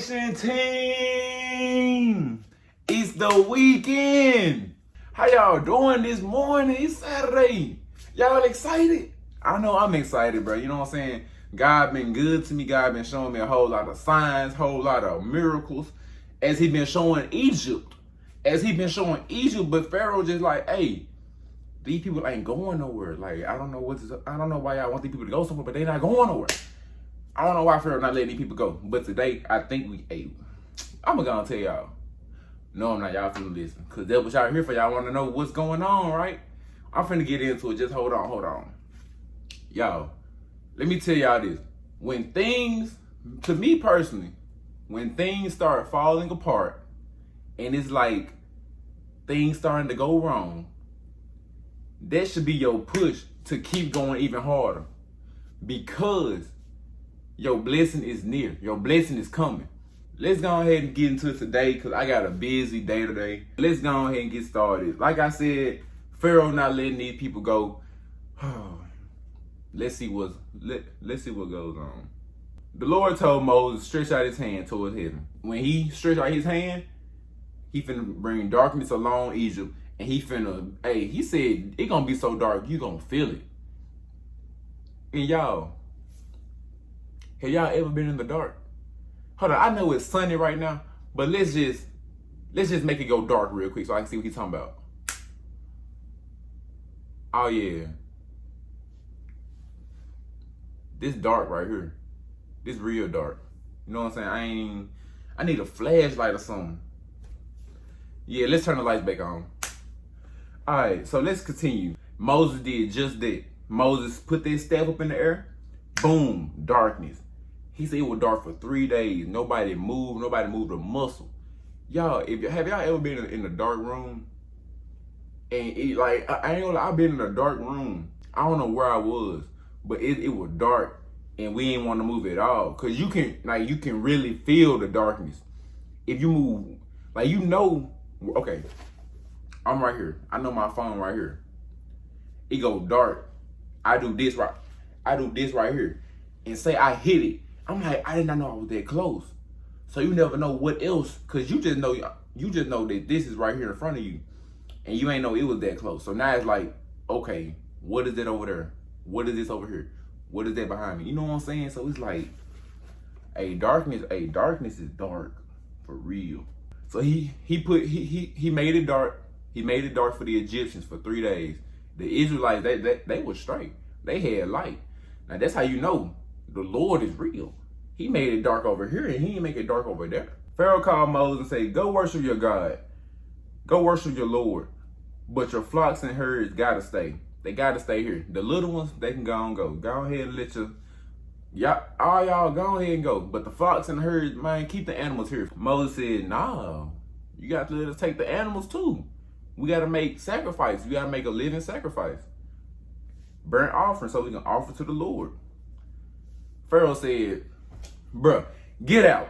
Nation team, it's the weekend. How y'all doing this morning? It's Saturday. Y'all excited? I know I'm excited, bro. You know what I'm saying? God been good to me. God been showing me a whole lot of signs, whole lot of miracles, as he been showing Egypt. But Pharaoh just like, hey, these people ain't going nowhere. Like, I don't know why y'all want these people to go somewhere, but they not going nowhere. I don't know why Pharaoh not letting these people go. But today, I think I'm gonna tell y'all. No, I'm not. Y'all finna listen. Because that's what y'all here for. Y'all want to know what's going on, right? I'm finna get into it. Just hold on. Y'all, let me tell y'all this. When things, to me personally, when things start falling apart, and it's like things starting to go wrong, that should be your push to keep going even harder. Because your blessing is near. Your blessing is coming. Let's go ahead and get into it today because I got a busy day today. Let's go ahead and get started. Like I said, Pharaoh not letting these people go. Let's see what goes on. The Lord told Moses, stretch out his hand towards heaven. When he stretched out his hand, he finna bring darkness along Egypt. And he said, it gonna be so dark, you gonna feel it. And y'all, have y'all ever been in the dark? Hold on, I know it's sunny right now, but let's just make it go dark real quick so I can see what he's talking about. Oh yeah. This dark right here. This real dark. You know what I'm saying? I need a flashlight or something. Yeah, let's turn the lights back on. Alright, so let's continue. Moses did just that. Moses put that staff up in the air. Boom, darkness. He said it was dark for 3 days. Nobody moved a muscle. Y'all, have y'all ever been in a dark room? And I ain't gonna lie, I've been in a dark room. I don't know where I was, but it was dark and we didn't want to move at all. Cause you can really feel the darkness. If you move, okay, I'm right here. I know my phone right here. It go dark. I do this right here. And say I hit it. I'm like, I did not know I was that close. So you never know what else, cause you just know that this is right here in front of you. And you ain't know it was that close. So now it's like, okay, what is that over there? What is this over here? What is that behind me? You know what I'm saying? So it's like, darkness is dark for real. So he made it dark. He made it dark for the Egyptians for 3 days. The Israelites, they were straight. They had light. Now that's how you know the Lord is real. He made it dark over here and he didn't make it dark over there. Pharaoh called Moses and said, go worship your God. Go worship your Lord. But your flocks and herds gotta stay. They gotta stay here. The little ones, they can go and go. Go ahead and let y'all go ahead and go. But the flocks and herds, man, keep the animals here. Moses said, no, you got to let us take the animals too. We got to make sacrifice. We got to make a living sacrifice. Burnt offering so we can offer to the Lord. Pharaoh said, bruh, get out.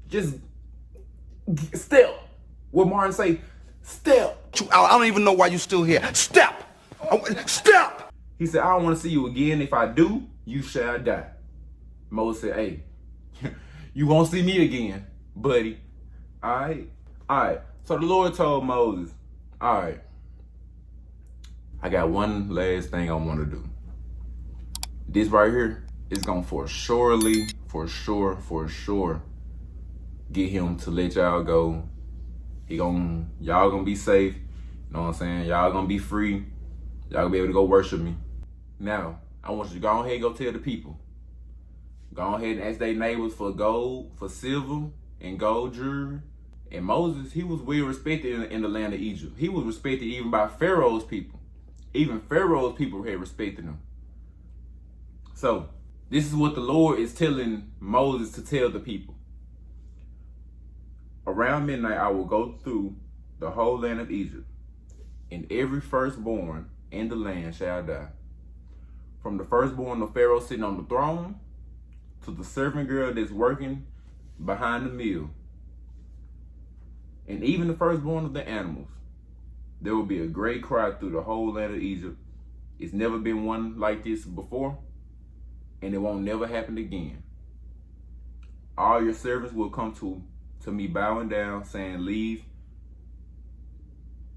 Just step. What Martin say? Step. I don't even know why you still here. Step. Step. He said, I don't want to see you again. If I do, you shall die. Moses said, hey, you won't see me again, buddy. All right. So the Lord told Moses, all right, I got one last thing I want to do. This right here is going to for sure get him to let y'all go. Y'all gonna be safe. You know what I'm saying? Y'all gonna be free. Y'all gonna be able to go worship me. Now, I want you to go ahead and go tell the people. Go ahead and ask their neighbors for gold, for silver, and gold jewelry. And Moses, he was well respected in the land of Egypt. He was respected even by Pharaoh's people. Even Pharaoh's people had respected him. So, this is what the Lord is telling Moses to tell the people. Around midnight, I will go through the whole land of Egypt, and every firstborn in the land shall die. From the firstborn of Pharaoh sitting on the throne, to the servant girl that's working behind the mill, and even the firstborn of the animals. There will be a great cry through the whole land of Egypt. It's never been one like this before, and it won't never happen again. all your servants will come to me bowing down, saying, leave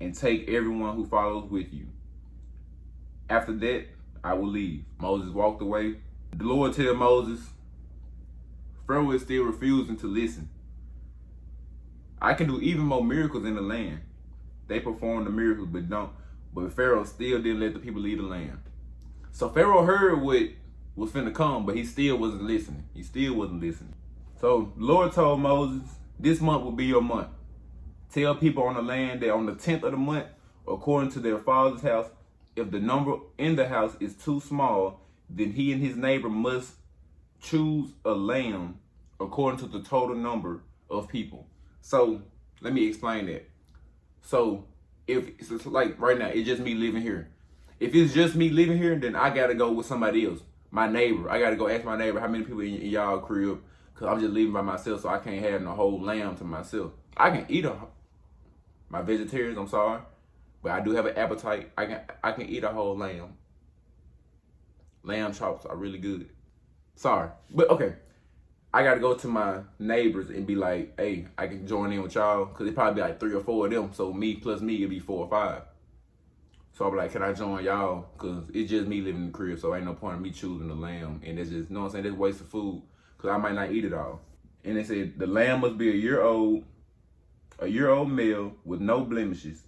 and take everyone who follows with you. After that, I will leave. Moses walked away. The Lord told Moses, Pharaoh is still refusing to listen. I can do even more miracles in the land. They performed the miracles, but Pharaoh still didn't let the people leave the land. So Pharaoh heard what was finna come, but he still wasn't listening. He still wasn't listening. So the Lord told Moses, this month will be your month. Tell people on the land that on the 10th of the month, according to their father's house, if the number in the house is too small, then he and his neighbor must choose a lamb according to the total number of people. So let me explain that. So if it's like right now, it's just me living here. If it's just me living here, then I gotta go with somebody else. My neighbor. I gotta go ask my neighbor how many people in y'all crib, because I'm just living by myself, so I can't have no whole lamb to myself. I can eat my vegetarians, I'm sorry, but I do have an appetite. I can eat a whole lamb. Lamb chops are really good. Sorry, but okay. I gotta go to my neighbors and be like, hey, I can join in with y'all, because it probably be like 3 or 4 of them. So me plus me, it'd be 4 or 5. So I'll be like, can I join y'all? Because it's just me living in the crib, so ain't no point in me choosing the lamb. And it's just, you know what I'm saying, that's waste of food, because I might not eat it all. And they said the lamb must be a year old male with no blemishes.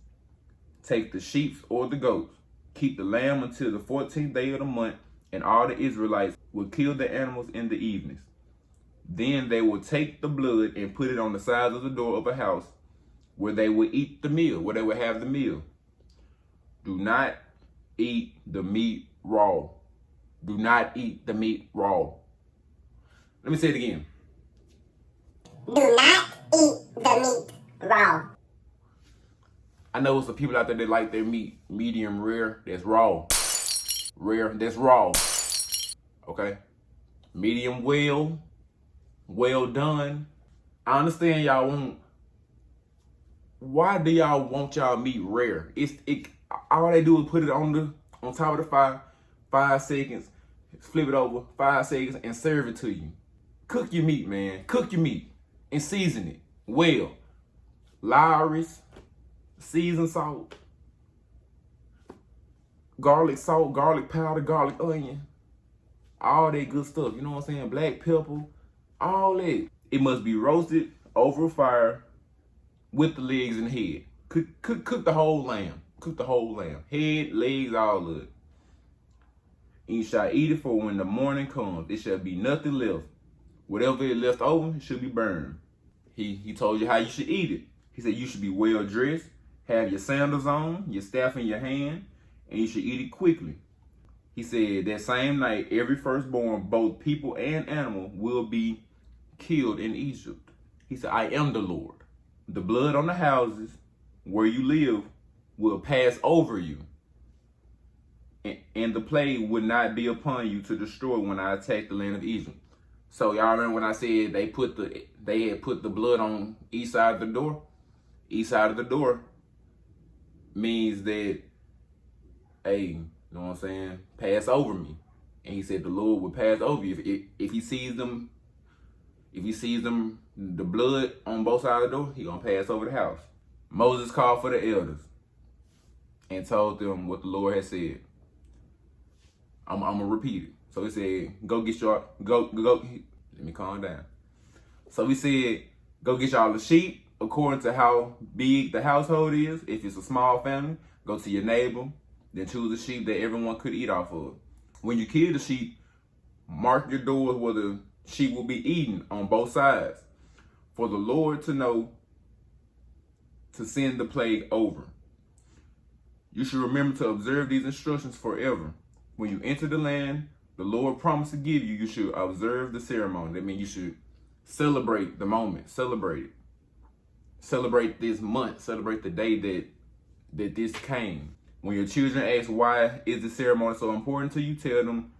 Take the sheep or the goats. Keep the lamb until the 14th day of the month, and all the Israelites will kill the animals in the evenings. Then they will take the blood and put it on the sides of the door of a house where they will eat the meal, where they will have the meal. Do not eat the meat raw. Do not eat the meat raw. Let me say it again. Do not eat the meat raw. I know some people out there that like their meat medium rare. That's raw. Rare, that's raw. Okay? Medium well done. I understand y'all want. Why do y'all want y'all meat rare? All they do is put it on top of the fire, 5 seconds, flip it over, 5 seconds, and serve it to you. Cook your meat, man. Cook your meat and season it well. Lowry's, seasoned salt, garlic salt, garlic powder, garlic onion, all that good stuff. You know what I'm saying? Black pepper, all that. It must be roasted over a fire with the legs and head. Cook the whole lamb. Cook the whole lamb. Head, legs, all of it. And you shall eat it, for when the morning comes, it shall be nothing left. Whatever is left over, it should be burned. He told you how you should eat it. He said you should be well dressed, have your sandals on, your staff in your hand, and you should eat it quickly. He said that same night, every firstborn, both people and animal, will be killed in Egypt. He said, I am the Lord. The blood on the houses where you live will pass over you, and the plague would not be upon you to destroy when I attack the land of Egypt. So y'all remember when I said they had put the blood on each side of the door? Each side of the door means that, hey, you know what I'm saying? Pass over me. And he said the Lord would pass over you. If he sees them, the blood on both sides of the door, he gonna pass over the house. Moses called for the elders and told them what the Lord had said. I'm gonna repeat it. So he said, go. Let me calm down. So he said, go get y'all the sheep according to how big the household is. If it's a small family, go to your neighbor, then choose a sheep that everyone could eat off of. When you kill the sheep, mark your doors where the sheep will be eaten on both sides, for the Lord to know to send the plague over. You should remember to observe these instructions forever. When you enter the land the Lord promised to give you, you should observe the ceremony. That means you should celebrate the moment, celebrate it. Celebrate this month, celebrate the day that this came. When your children ask why is the ceremony so important to you, tell them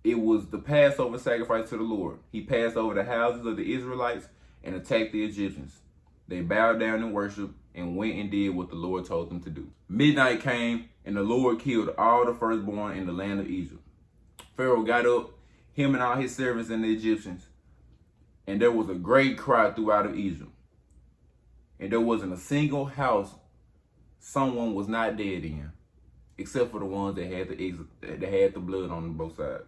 it was the Passover sacrifice to the Lord. He passed over the houses of the Israelites and attacked the Egyptians. They bowed down and worshiped and went and did what the Lord told them to do. Midnight came and the Lord killed all the firstborn in the land of Egypt. Pharaoh got up, him and all his servants and the Egyptians, And there was a great cry throughout of Egypt. And there wasn't a single house someone was not dead in, except for the ones that had the blood on both sides.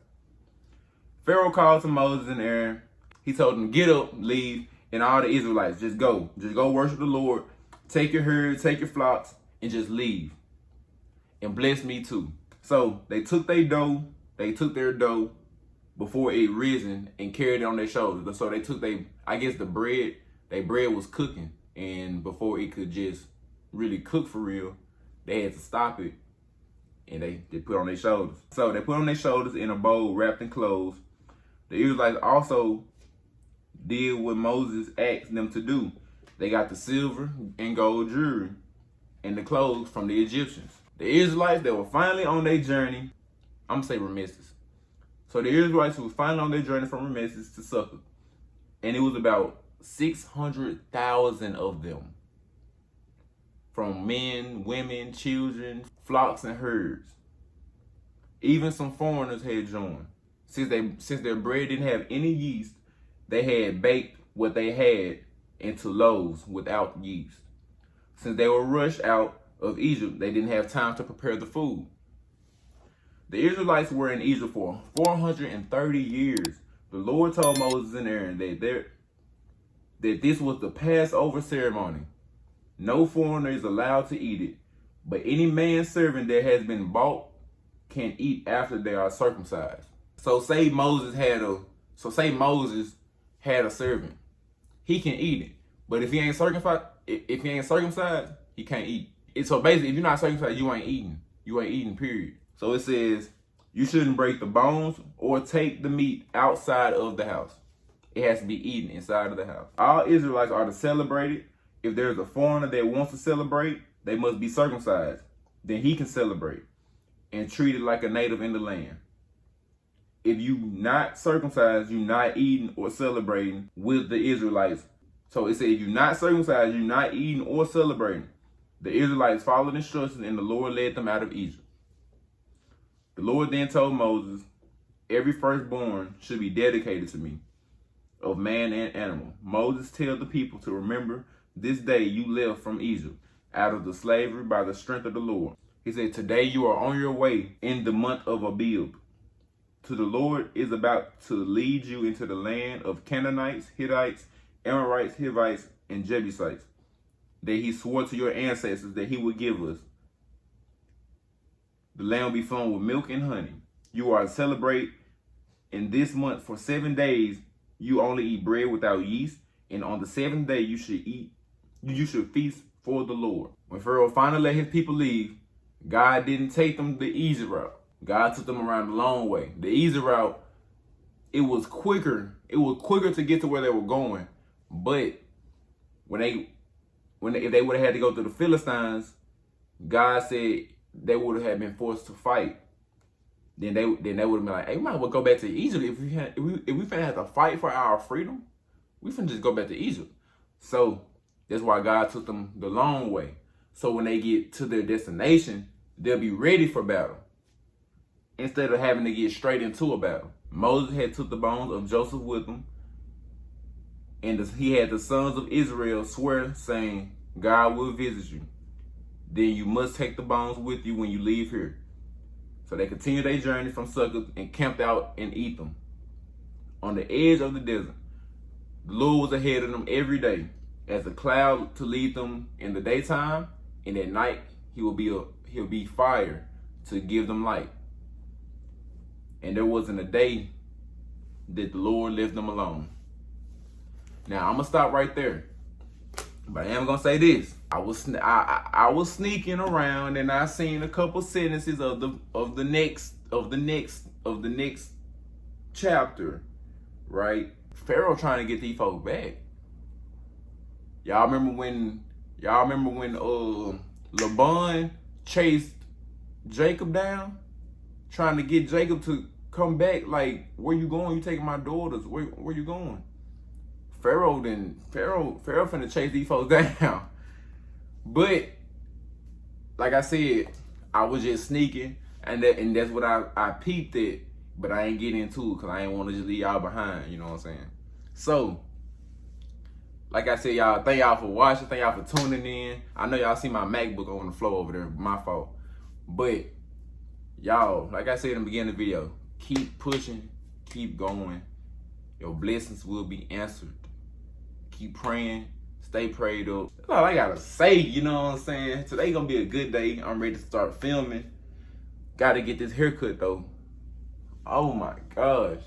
Pharaoh called to Moses and Aaron. He told them, get up, leave, and all the Israelites, just go. Just go worship the Lord. Take your herd, take your flocks, and just leave. And bless me too. So they took their dough before it risen and carried it on their shoulders. So they took the bread was cooking, and before it could just really cook for real, they had to stop it, and they put on their shoulders. So they put on their shoulders in a bowl wrapped in clothes. The Israelites also did what Moses asked them to do. They got the silver and gold jewelry and the clothes from the Egyptians. The Israelites that were finally on their journey, I'm gonna say Ramesses. So the Israelites who was finally on their journey from Ramesses to Succoth, and it was about 600,000 of them, from men, women, children, flocks, and herds. Even some foreigners had joined. Since their bread didn't have any yeast, they had baked what they had into loaves without yeast. Since they were rushed out of Egypt, they didn't have time to prepare the food. The Israelites were in Egypt for 430 years. The Lord told Moses and Aaron that this was the Passover ceremony. No foreigner is allowed to eat it, but any man servant that has been bought can eat after they are circumcised. So say Moses had a servant. He can eat it. But if he ain't circumcised, he can't eat. So basically, if you're not circumcised, you ain't eating. You ain't eating, period. So it says you shouldn't break the bones or take the meat outside of the house. It has to be eaten inside of the house. All Israelites are to celebrate it. If there's a foreigner that wants to celebrate, they must be circumcised. Then he can celebrate and treat it like a native in the land. If you not circumcised, you're not eating or celebrating with the Israelites. So it says if you're not circumcised, you're not eating or celebrating. The Israelites followed instructions, and the Lord led them out of Egypt. The Lord then told Moses, every firstborn should be dedicated to me, of man and animal. Moses told the people to remember this day you left from Egypt, out of the slavery by the strength of the Lord. He said, today you are on your way in the month of Abib. To the Lord is about to lead you into the land of Canaanites, Hittites, Amorites, Hivites, and Jebusites, that he swore to your ancestors that he would give us. The land will be flowing with milk and honey. You are to celebrate in this month for 7 days. You only eat bread without yeast, and on the 7th day you should feast for the Lord. When Pharaoh finally let his people leave, God didn't take them the easy route. God took them around the long way. The easy route, it was quicker. It was quicker to get to where they were going. But if they would have had to go through the Philistines, God said they would have been forced to fight. Then they would have been like, hey, we might as well go back to Egypt. If we finna have to fight for our freedom, we finna just go back to Egypt. So that's why God took them the long way. So when they get to their destination, they'll be ready for battle, instead of having to get straight into a battle. Moses had took the bones of Joseph with him, and he had the sons of Israel swear, saying, God will visit you. Then you must take the bones with you when you leave here. So they continued their journey from Succoth and camped out in Etham, on the edge of the desert. The Lord was ahead of them every day, as a cloud to lead them in the daytime, and at night he'll be fire to give them light. And there wasn't a day that the Lord left them alone. Now I'm gonna stop right there, but I am gonna say this: I was sneaking around, and I seen a couple sentences of the next chapter, right? Pharaoh trying to get these folks back. Y'all remember when Laban chased Jacob down, trying to get Jacob to come back? Like, where you going? You taking my daughters? Where you going? Pharaoh finna chase these folks down. But like I said, I was just sneaking, and that's what I peeped it, but I ain't getting into it because I ain't want to just leave y'all behind. You know what I'm saying? So Like I said, y'all, thank y'all for watching. Thank y'all for tuning in. I know y'all see my MacBook on the floor over there. My fault. But, y'all, like I said in the beginning of the video, keep pushing, keep going. Your blessings will be answered. Keep praying. Stay prayed up. That's all I gotta say, you know what I'm saying? Today gonna be a good day. I'm ready to start filming. Gotta get this haircut, though. Oh, my gosh.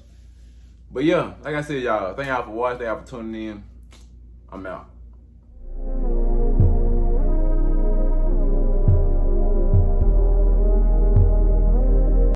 But, yeah, like I said, y'all, thank y'all for watching. Thank y'all for tuning in. I'm out.